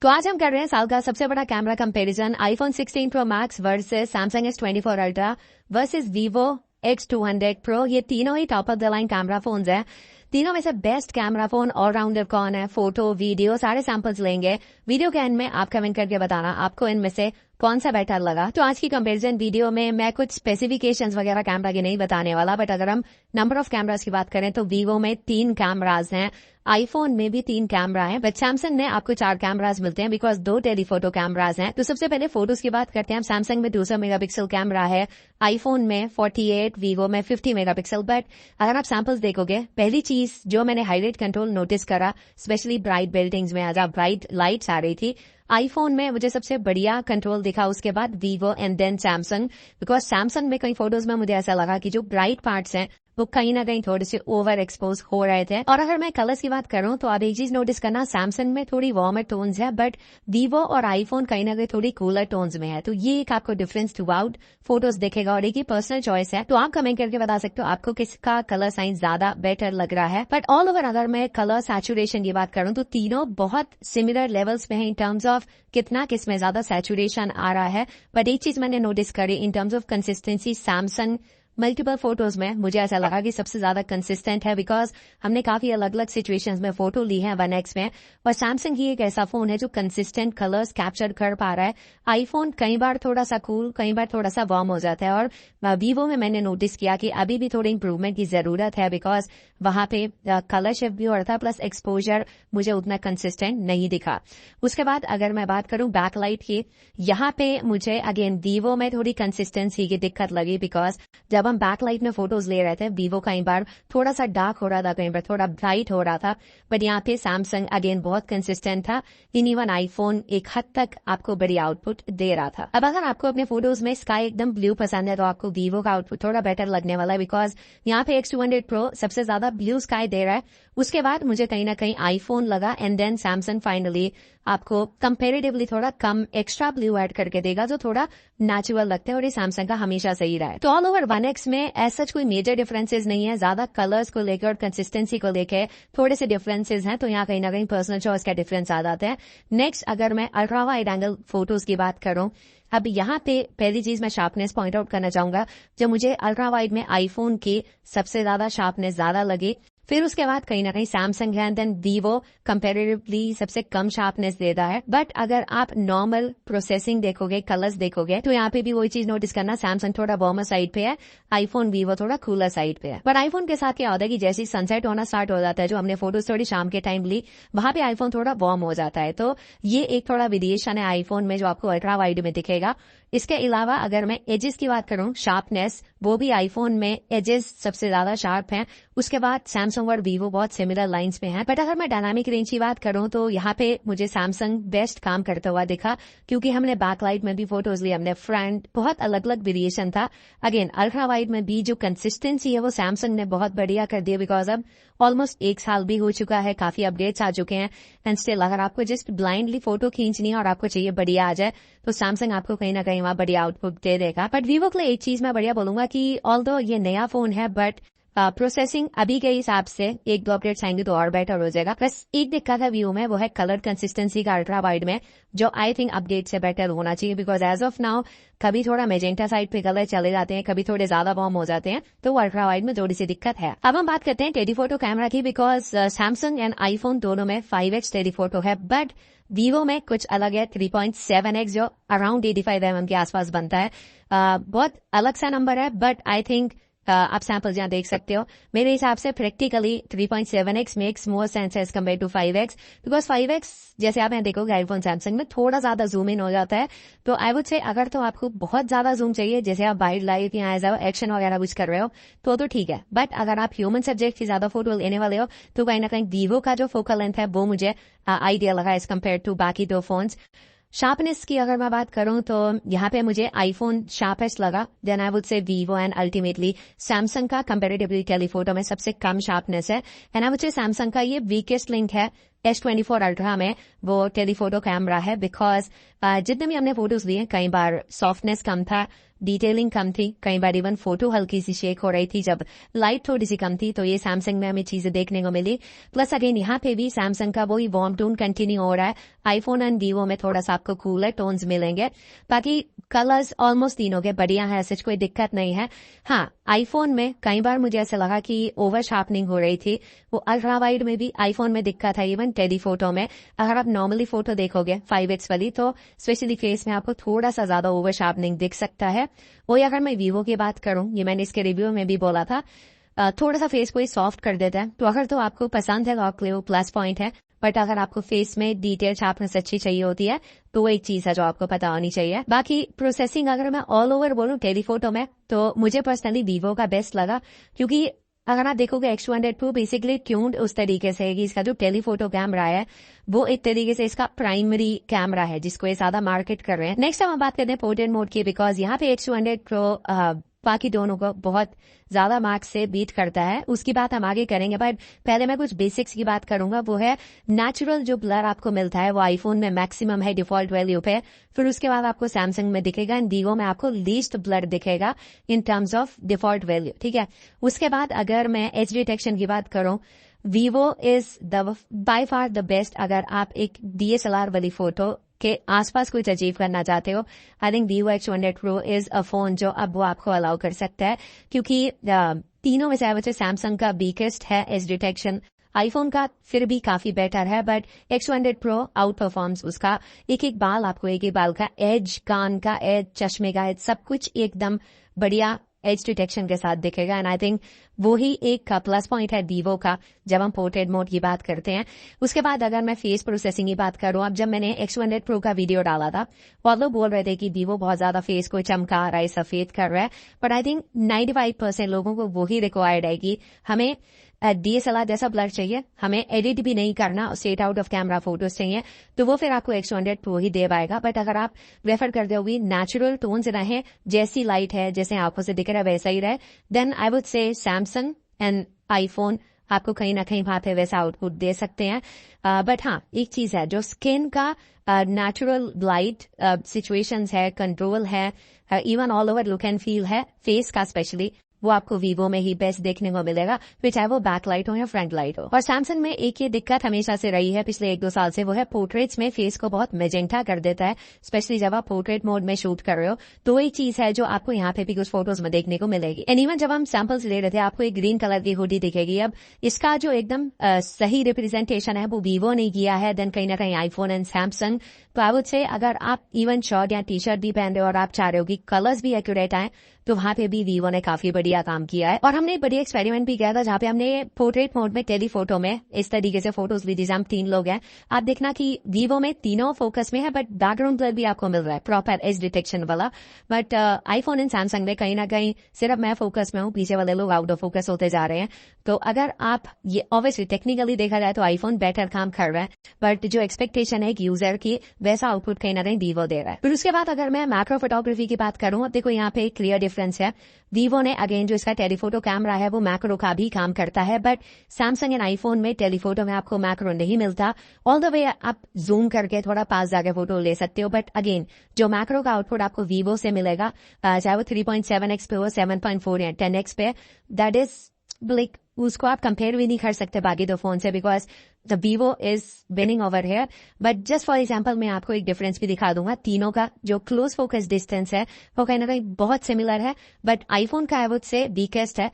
तो आज हम कर रहे हैं साल का सबसे बड़ा camera comparison iPhone 16 pro max versus Samsung S24 ultra versus Vivo X200 pro. ये तीनों ही top of the line camera phones हैं। तीनों में से बेस्ट कैमरा फोन ऑलराउंडर कौन है, फोटो वीडियो सारे सैंपल्स लेंगे। वीडियो के एंड में आप कमेंट करके बताना आपको इनमें से कौन सा बेटर लगा। तो आज की कंपैरिजन वीडियो में मैं कुछ स्पेसिफिकेशंस वगैरह कैमरा के नहीं बताने वाला, बट अगर हम नंबर ऑफ कैमरास की बात करें तो वीवो में 3 कैमराज हैं, आईफोन में भी 3 कैमरा है, बट सैमसंग में आपको 4 कैमराज मिलते हैं बिकॉज 2 टेलीफोटो कैमराज हैं। तो सबसे पहले फोटोज की बात करते हैं। सैमसंग में 200 मेगापिक्सल कैमरा है, आईफोन में 48, वीवो में 50 मेगापिक्सल। बट अगर आप सैंपल्स देखोगे, पहली चीज जो मैंने हाईलाइट कंट्रोल नोटिस करा, स्पेशली ब्राइट बिल्डिंग्स में आज ब्राइट लाइट्स आ रही थी, आईफोन में मुझे सबसे बढ़िया कंट्रोल दिखा, उसके बाद Vivo and then Samsung. Because Samsung में कई फोटोज में मुझे ऐसा लगा कि जो ब्राइट पार्ट्स हैं वो कहीं ना कहीं थोड़े से ओवर एक्सपोज हो रहे थे। और अगर मैं कलर्स की बात करूं तो आप एक चीज नोटिस करना, सैमसंग में थोड़ी वार्मर टोन्स है, बट वीवो और आईफोन कहीं ना कहीं थोड़ी कूलर टोन्स में है। तो ये एक आपको डिफरेंस थ्रू आउट फोटोज दिखेगा और एक ही पर्सनल चॉइस है। तो आप कमेंट करके बता सकते हो आपको किसका कलर साइंस ज्यादा बेटर लग रहा है। बट ऑल ओवर अगर मैं कलर सैचुरेशन की बात करूं तो तीनों बहुत सिमिलर लेवल्स पे हैं इन टर्म्स ऑफ कितना किसमें ज्यादा सैचुरेशन आ रहा है। बट एक चीज मैंने नोटिस करी in terms of consistency, Samsung multiple photos में मुझे ऐसा लगा कि सबसे ज्यादा कंसिस्टेंट है बिकॉज हमने काफी अलग अलग सिचुएशंस में फोटो ली है 1X में। और सैमसंग ही एक ऐसा फोन है जो कंसिस्टेंट कलर्स कैप्चर कर पा रहा है। आईफोन कई बार थोड़ा सा कूल, कई बार थोड़ा सा वार्म हो जाता है। और वीवो में मैंने नोटिस किया कि अभी भी थोड़ी इंप्रूवमेंट की जरूरत है बिकॉज वहां पे कलर शिफ्ट भी हो रहा था, प्लस एक्सपोजर मुझे उतना कंसिस्टेंट नहीं दिखा। उसके बाद अगर मैं बात करूं बैकलाइट की, यहाँ पे मुझे अगेन वीवो में थोड़ी कंसिस्टेंसी की दिक्कत लगी बिकॉज जब हम बैकलाइट में फोटोज ले रहे थे, वीवो कई बार थोड़ा सा डार्क हो रहा था, कई बार थोड़ा ब्राइट हो रहा था। बट यहाँ पे सैमसंग अगेन बहुत कंसिस्टेंट था। इवन आईफोन एक हद तक आपको बड़ी आउटपुट दे रहा था। अब अगर आपको अपने फोटोज में स्काई एकदम ब्लू पसंद है तो आपको वीवो का आउटपुट थोड़ा बेटर लगने वाला है बिकॉज यहाँ पे X200 प्रो सबसे ज्यादा ब्लू स्काई दे रहा है। उसके बाद मुझे कहीं ना कहीं आईफोन लगा एंड देन सैमसंग फाइनली आपको कंपेरेटिवली थोड़ा कम एक्स्ट्रा ब्लू ऐड करके देगा जो थोड़ा नेचुरल लगता है, और ये सैमसंग का हमेशा सही रहा है। तो ऑल ओवर 1X में ऐसा कोई मेजर डिफरेंसेस नहीं है, ज्यादा कलर्स को लेकर और कंसिस्टेंसी को लेकर थोड़े से डिफरेंसेस हैं। तो यहाँ कहीं ना कहीं पर्सनल चॉइस का डिफरेंस आ जाता है। नेक्स्ट अगर मैं अल्ट्रा वाइड एंगल फोटोज की बात करूं, अब यहाँ पे पहली चीज मैं शार्पनेस पॉइंट आउट करना चाहूंगा, जो मुझे अल्ट्रा वाइड में आईफोन की सबसे ज्यादा शार्पनेस ज्यादा लगी। फिर उसके बाद कहीं ना कहीं सैमसंग है, देन वीवो कंपेरेटिवली सबसे कम शार्पनेस देता है। बट अगर आप नॉर्मल प्रोसेसिंग देखोगे, कलर्स देखोगे, तो यहाँ पे भी वही चीज नोटिस करना, सैमसंग थोड़ा वार्मर साइड पे है, आईफोन वीवो थोड़ा कूलर साइड पे है। पर आईफोन के साथ क्या होता है कि जैसे सनसेट होना स्टार्ट हो जाता है, जो हमने फोटोज थोड़ी शाम के टाइम ली, वहां पे आईफोन थोड़ा वार्म हो जाता है। तो ये एक थोड़ा वेरिएशन है आईफोन में जो आपको अल्ट्रा वाइड में दिखेगा। इसके अलावा अगर मैं एजेस की बात करूं, शार्पनेस, वो भी आईफोन में एजेस सबसे ज्यादा शार्प हैं। उसके बाद सैमसंग और वीवो बहुत सिमिलर लाइंस में हैं। बट अगर मैं डायनामिक रेंज की बात करूं तो यहाँ पे मुझे सैमसंग बेस्ट काम करता हुआ दिखा क्योंकि हमने बैकलाइट में भी फोटोज ली, हमने फ्रंट, बहुत अलग अलग वेरिएशन था। अगेन अल्ट्रा वाइड में भी जो कंसिस्टेंसी है वो सैमसंग ने बहुत बढ़िया कर दी बिकॉज अब ऑलमोस्ट 1 साल भी हो चुका है, काफी अपडेट्स आ चुके हैं। एंड स्टिल अगर आपको जस्ट ब्लाइंडली फोटो खींचनी है और आपको चाहिए बढ़िया आ जाए तो सैमसंग आपको कहीं ना कहीं वहां बढ़िया आउटपुट दे देगा। बट वीवो के लिए एक चीज मैं बढ़िया बोलूंगा कि ऑल्दो ये नया फोन है बट प्रोसेसिंग अभी के हिसाब से 1-2 अपडेट्स आएंगे तो और बेटर हो जाएगा। बस एक दिक्कत है वीवो में, वो है कलर कंसिस्टेंसी का अल्ट्रा वाइड में, जो आई थिंक अपडेट से बेटर होना चाहिए बिकॉज एज ऑफ नाउ कभी थोड़ा मेजेंटा साइड पे कलर चले जाते हैं, कभी थोड़े ज्यादा वार्म हो जाते हैं, तो वो अल्ट्रा वाइड में थोड़ी सी दिक्कत है। अब हम बात करते हैं टेलीफोटो कैमरा की बिकॉज सैमसंग एंड आईफोन दोनों में 5X टेलीफोटो है, बट वीवो में कुछ अलग है, 3.7X जो अराउंड 85 mm के आसपास बनता है। बहुत अलग सा नंबर है, बट आई थिंक आप सैंपल्स यहाँ देख सकते हो। मेरे हिसाब से practically 3.7X makes more sense as compare to 5X because 5X जैसे आप यहाँ देखोगे आईफोन सैमसंग में थोड़ा ज्यादा जूम इन हो जाता है। तो आई वुड से अगर तो आपको बहुत ज्यादा जूम चाहिए, जैसे आप वाइल्ड लाइफ या एज एक्शन वगैरह कुछ कर रहे हो तो ठीक है। बट अगर आप ह्यूमन सब्जेक्ट की ज्यादा फोटो लेने वाले हो तो कहीं ना कहीं वीवो का जो फोकल लेंथ है वो मुझे आइडिया लगा एज कम्पेयर टू बाकी 2 फोन्स। शार्पनेस की अगर मैं बात करूं तो यहाँ पे मुझे आईफोन शार्पेस्ट लगा, then I would say Vivo and ultimately Samsung का कंपेरेटिवली टेलीफोटो में सबसे कम शार्पनेस है। And I would say Samsung का ये वीकेस्ट लिंक है S24 अल्ट्रा में वो टेलीफोटो कैमरा है, बिकॉज जितने भी हमने फोटोज लिए कई बार सॉफ्टनेस कम था, डिटेलिंग कम थी, कई बार इवन फोटो हल्की सी शेक हो रही थी जब लाइट थोड़ी सी कम थी, तो ये सैमसंग में हमें चीजें देखने को मिली। प्लस अगेन यहाँ पे भी सैमसंग का वही वार्म टोन कंटिन्यू हो रहा है। आईफोन एंड वीवो में थोड़ा सा आपको कूलर टोन्स मिलेंगे, बाकी कलर्स ऑलमोस्ट तीनों के बढ़िया है, ऐसे कोई दिक्कत नहीं है। हाँ, आईफोन में कई बार मुझे ऐसा लगा कि ओवर शार्पनिंग हो रही थी, वो अल्ट्रा वाइड में भी आईफोन में दिक्कत है, इवन टेलीफोटो में। अगर आप नॉर्मली फोटो देखोगे 5x वाली, तो स्पेशली फेस में आपको थोड़ा सा ज्यादा ओवर शार्पनिंग दिख सकता है। वही अगर मैं वीवो की बात करूं, ये मैंने इसके रिव्यू में भी बोला था, थोड़ा सा फेस को सॉफ्ट कर देता है, तो अगर तो आपको पसंद है लॉक ले, वो प्लस पॉइंट है। बट अगर आपको फेस में डिटेल शार्पनेस अच्छी चाहिए होती है, तो वो एक चीज है जो आपको पता होनी चाहिए। बाकी प्रोसेसिंग अगर मैं ऑल ओवर बोलूं टेलीफोटो में, तो मुझे पर्सनली वीवो का बेस्ट लगा, क्योंकि अगर आप देखोगे X200 Pro बेसिकली ट्यून्ड उस तरीके से है कि इसका जो टेलीफोटो कैमरा है वो एक तरीके से इसका प्राइमरी कैमरा है, जिसको ये ज्यादा मार्केट कर रहे हैं। नेक्स्ट हम बात करते हैं पोर्ट्रेट मोड की, बिकॉज यहाँ पे X200 Pro बाकी दोनों को बहुत ज्यादा मार्क्स से बीट करता है, उसकी बात हम आगे करेंगे। बट पहले मैं कुछ बेसिक्स की बात करूंगा, वो है नेचुरल जो ब्लर आपको मिलता है वो आईफोन में मैक्सिमम है डिफॉल्ट वैल्यू पे, फिर उसके बाद आपको सैमसंग में दिखेगा एंड वीवो में आपको लीस्ट ब्लर दिखेगा in terms of default value, ठीक है। उसके बाद अगर मैं एज डिटेक्शन की बात करूं, Vivo is the by far the best अगर आप एक डीएसएलआर वाली फोटो के आसपास कुछ अचीव करना चाहते हो। I think Vivo X200 Pro is a phone जो अब वो आपको अलाउ कर सकता है, क्योंकि तीनों में से सैमसंग का बीकेस्ट है एज डिटेक्शन, आईफोन का फिर भी काफी बेटर है, but X200 Pro out performs उसका। एक एक बाल आपको एक एक बाल का एज, कान का एज, चश्मे का एज, सब कुछ एकदम बढ़िया एज डिटेक्शन के साथ दिखेगा। एंड आई थिंक वो ही एक प्लस पॉइंट है वीवो का जब हम पोर्ट्रेट मोड की बात करते हैं। उसके बाद अगर मैं फेस प्रोसेसिंग की बात करूं, अब जब मैंने X200 Pro का वीडियो डाला था, बहुत लोग बोल रहे थे कि वीवो बहुत ज्यादा फेस को चमका रहा है, सफेद कर रहा है, बट आई थिंक 95% लोगों को वही रिक्वायर्ड है कि हमें डीएसएलआर जैसा ब्लर चाहिए, हमें एडिट भी नहीं करना, straight out of camera photos चाहिए, तो वो फिर आपको X200 Pro ही दे पाएगा। बट अगर आप रेफर कर दोगे नेचुरल टोन्स रहे, जैसी लाइट है जैसे आंखों से दिख रहा है वैसा ही रहे, then I would say Samsung and iPhone आपको कहीं ना कहीं वहां पे वैसा आउटपुट दे सकते हैं। बट हाँ, एक चीज है, जो स्किन का नेचुरल लाइट सिचुएशंस है, कंट्रोल है, even all over look and feel है फेस का स्पेशली, वो आपको वीवो में ही बेस्ट देखने को मिलेगा, फिर चाहे वो बैक लाइट हो या फ्रंट लाइट हो। और सैमसंग में एक ये दिक्कत हमेशा से रही है पिछले 1-2 साल से, वो है पोर्ट्रेट्स में फेस को बहुत मेजेंटा कर देता है, स्पेशली जब आप पोर्ट्रेट मोड में शूट कर रहे हो, तो एक चीज है जो आपको यहाँ पे भी कुछ फोटोज में देखने को मिलेगी। एंड इवन जब हम सैंपल्स ले रहे थे, आपको एक ग्रीन कलर की हुडी दिखेगी। अब इसका जो एकदम सही रिप्रेजेंटेशन है वो वीवो ने किया है, देन कहीं ना कहीं आईफोन एंड सैमसंग। तो आई वुड से अगर आप इवन शर्ट या टी शर्ट भी पहन रहे हो और आप चाह रहे हो कि कलर्स भी एक्यूरेट आए, तो वहां पे भी वीवो ने काफी बढ़िया काम किया है। और हमने एक बढ़िया एक्सपेरिमेंट भी किया था, जहां पे हमने पोर्ट्रेट मोड में टेलीफोटो में इस तरीके से फोटोज ली, जैसे हम 3 लोग हैं। आप देखना कि वीवो में तीनों फोकस में है, बट बैकग्राउंड ब्लर भी आपको मिल रहा है प्रॉपर एज डिटेक्शन वाला। बट आईफोन एंड सैमसंग में कहीं ना कहीं सिर्फ मैं फोकस में हूँ, पीछे वाले लोग आउट ऑफ फोकस होते जा रहे हैं। तो अगर आप ये ऑब्वियसली टेक्निकली देखा जाए तो आईफोन बेटर काम कर रहा है, बट जो एक्सपेक्टेशन है यूजर की, वैसा आउटपुट कहीं ना कहीं वीवो दे रहा है। फिर उसके बाद अगर मैं मैक्रो फोटोग्राफी की बात करूं, अब देखो यहाँ पे एक क्लियर डिफरेंस है। वीवो ने अगेन जो इसका टेलीफोटो कैमरा है वो मैक्रो का भी काम करता है, बट सैमसंग एंड आईफोन में टेलीफोटो में आपको मैक्रो नहीं मिलता। ऑल द वे आप जूम करके थोड़ा पास जाके फोटो ले सकते हो, बट अगेन जो मैक्रो का आउटपुट आपको वीवो से मिलेगा, चाहे वो 3.7x पे हो, 7.4 या 10x पे, दैट इज लाइक उसको आप कंपेयर भी नहीं कर सकते बाकी दो फोन से, because the Vivo is winning over here. But just for example मैं आपको एक डिफरेंस भी दिखा दूंगा। तीनों का जो क्लोज फोकस डिस्टेंस है वो कहीं ना कहीं बहुत सिमिलर है, बट आईफोन का आई वुड से वीकेस्ट है,